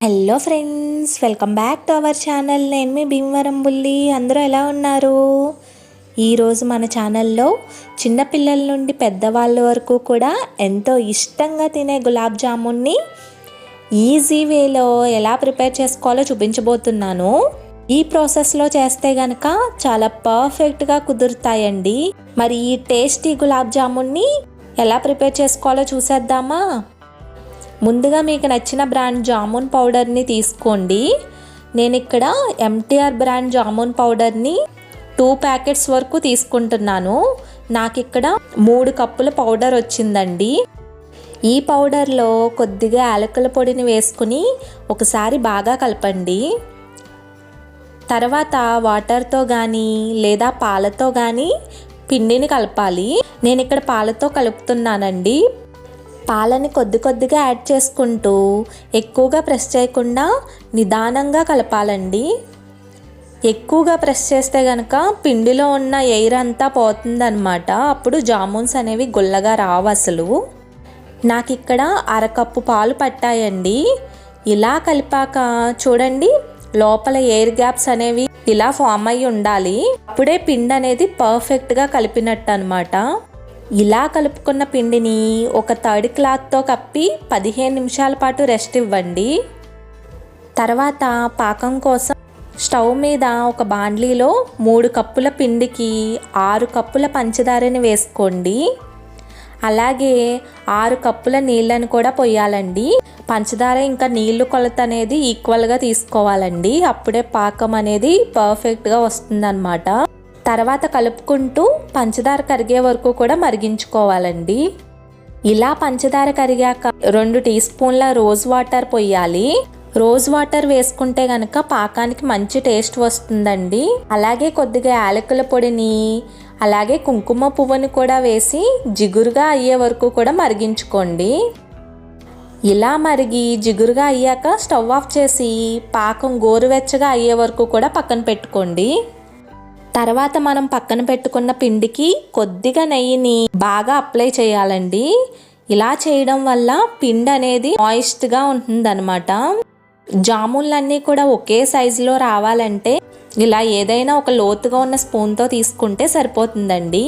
Hello friends, welcome back to our channel. నేను మీ భీమవరం బుల్లి. అందరూ ఎలా ఉన్నారు? ఈరోజు మన ఛానల్లో చిన్నపిల్లల నుండి పెద్దవాళ్ళ వరకు కూడా ఎంతో ఇష్టంగా తినే గులాబ్ జామున్ని ఈజీ వేలో ఎలా ప్రిపేర్ చేసుకోవాలో చూపించబోతున్నాను. ఈ ప్రాసెస్లో చేస్తే గనక చాలా పర్ఫెక్ట్గా కుదురుతాయండి. మరి ఈ టేస్టీ గులాబ్ జామున్ని ఎలా ప్రిపేర్ చేసుకోవాలో చూసేద్దామా? ముందుగా మీకు నచ్చిన బ్రాండ్ జామున్ పౌడర్ని తీసుకోండి. నేను ఇక్కడ ఎంటీఆర్ బ్రాండ్ జామున్ పౌడర్ని 2 ప్యాకెట్స్ వరకు తీసుకుంటున్నాను. నాకు ఇక్కడ 3 కప్పుల పౌడర్ వచ్చిందండి. ఈ పౌడర్లో కొద్దిగా యాలకుల పొడిని వేసుకుని ఒకసారి బాగా కలపండి. తర్వాత వాటర్తో కానీ లేదా పాలతో కానీ పిండిని కలపాలి. నేను ఇక్కడ పాలతో కలుపుతున్నానండి. పాలని కొద్దిగా యాడ్ చేసుకుంటూ ఎక్కువగా ప్రెస్ చేయకుండా నిదానంగా కలపాలండి. ఎక్కువగా ప్రెస్ చేస్తే కనుక పిండిలో ఉన్న ఎయిర్ అంతా పోతుందన్నమాట. అప్పుడు జామున్స్ అనేవి గుల్లగా రావు అసలు. నాకు ఇక్కడ 1/2 కప్పు పాలు పట్టాయండి. ఇలా కలిపాక చూడండి, లోపల ఎయిర్ గ్యాప్స్ అనేవి ఇలా ఫామ్ అయ్యి ఉండాలి. అప్పుడే పిండి అనేది పర్ఫెక్ట్గా కలిపినట్టు అనమాట. ఇలా కలుపుకున్న పిండిని ఒక తడి క్లాత్తో కప్పి 15 నిమిషాల పాటు రెస్ట్ ఇవ్వండి. తర్వాత పాకం కోసం స్టవ్ మీద ఒక బాండ్లీలో 3 కప్పుల పిండికి 6 కప్పుల పంచదారని వేసుకోండి. అలాగే 6 కప్పుల నీళ్ళని కూడా పోయాలండి. పంచదార ఇంకా నీళ్లు కొలత అనేది ఈక్వల్గా తీసుకోవాలండి. అప్పుడే పాకం అనేది పర్ఫెక్ట్గా వస్తుందన్నమాట. తర్వాత కలుపుకుంటూ పంచదార కరిగే వరకు కూడా మరిగించుకోవాలండి. ఇలా పంచదార కరిగాక 2 టీ స్పూన్ల రోజ్ వాటర్ పోయాలి. రోజ్ వాటర్ వేసుకుంటే కనుక పాకానికి మంచి టేస్ట్ వస్తుందండి. అలాగే కొద్దిగా యాలకుల పొడిని అలాగే కుంకుమ పువ్వుని కూడా వేసి జిగురుగా అయ్యే వరకు కూడా మరిగించుకోండి. ఇలా మరిగి జిగురుగా అయ్యాక స్టవ్ ఆఫ్ చేసి పాకం గోరువెచ్చగా అయ్యే వరకు కూడా పక్కన పెట్టుకోండి. తర్వాత మనం పక్కన పెట్టుకున్న పిండికి కొద్దిగా నెయ్యిని బాగా అప్లై చేయాలండి. ఇలా చేయడం వల్ల పిండి అనేది మాయిస్ట్గా ఉంటుందన్నమాట. జామున్లన్నీ కూడా ఒకే సైజులో రావాలంటే ఇలా ఏదైనా ఒక లోతుగా ఉన్న స్పూన్తో తీసుకుంటే సరిపోతుందండి.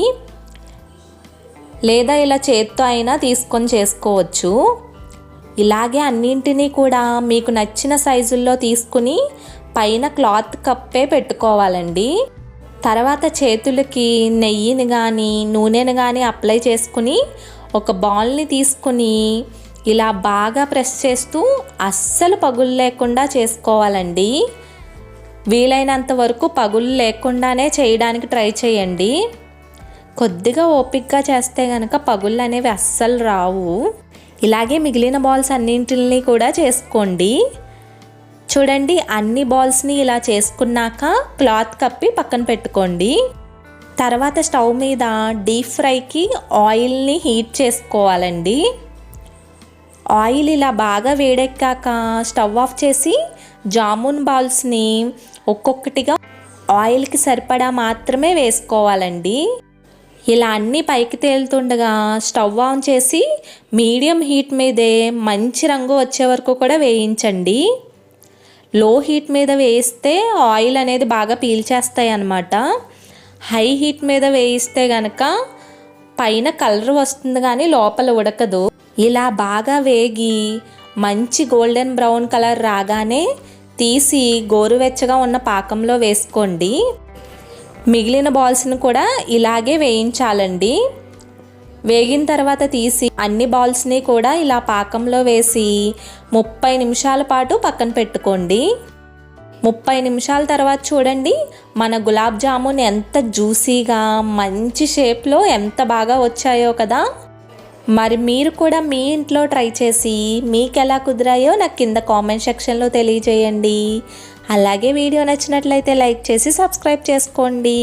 లేదా ఇలా చేత్తో అయినా తీసుకొని చేసుకోవచ్చు. ఇలాగే అన్నింటినీ కూడా మీకు నచ్చిన సైజుల్లో తీసుకుని పైన క్లాత్ కప్పే పెట్టుకోవాలండి. తర్వాత చేతులకి నెయ్యిని కానీ నూనెని కానీ అప్లై చేసుకుని ఒక బాల్ని తీసుకుని ఇలా బాగా ప్రెస్ చేస్తూ అస్సలు పగులు లేకుండా చేసుకోవాలండి. వీలైనంత వరకు పగులు లేకుండానే చేయడానికి ట్రై చేయండి. కొద్దిగా ఓపికగా చేస్తే కనుక పగుళ్ళు అనేవి అస్సలు రావు. ఇలాగే మిగిలిన బాల్స్ అన్నింటిని కూడా చేసుకోండి. చూడండి, అన్ని బాల్స్ని ఇలా చేసుకున్నాక క్లాత్ కప్పి పక్కన పెట్టుకోండి. తర్వాత స్టవ్ మీద డీప్ ఫ్రైకి ఆయిల్ని హీట్ చేసుకోవాలండి. ఆయిల్ ఇలా బాగా వేడెక్కాక స్టవ్ ఆఫ్ చేసి జామున్ బాల్స్ని ఒక్కొక్కటిగా ఆయిల్కి సరిపడా మాత్రమే వేసుకోవాలండి. ఇలా అన్నీ పైకి తేలుతుండగా స్టవ్ ఆన్ చేసి మీడియం హీట్ మీదే మంచి రంగు వచ్చే వరకు కూడా వేయించండి. లో హీట్ మీద వేయిస్తే ఆయిల్ అనేది బాగా పీల్చేస్తాయి అన్నమాట. హై హీట్ మీద వేయిస్తే కనుక పైన కలర్ వస్తుంది కానీ లోపల ఉడకదు. ఇలా బాగా వేగి మంచి గోల్డెన్ బ్రౌన్ కలర్ రాగానే తీసి గోరువెచ్చగా ఉన్న పాకంలో వేసుకోండి. మిగిలిన బాల్స్ని కూడా ఇలాగే వేయించాలండి. వేగిన తర్వాత తీసి అన్ని బాల్స్ని కూడా ఇలా పాకంలో వేసి 30 నిమిషాల పాటు పక్కన పెట్టుకోండి. 30 నిమిషాల తర్వాత చూడండి, మన గులాబ్ జామున్ ఎంత జ్యూసీగా మంచి షేప్లో ఎంత బాగా వచ్చాయో కదా. మరి మీరు కూడా మీ ఇంట్లో ట్రై చేసి మీకు ఎలా కుదిరాయో నాకు కింద కామెంట్ సెక్షన్లో తెలియజేయండి. అలాగే వీడియో నచ్చినట్లయితే లైక్ చేసి సబ్స్క్రైబ్ చేసుకోండి.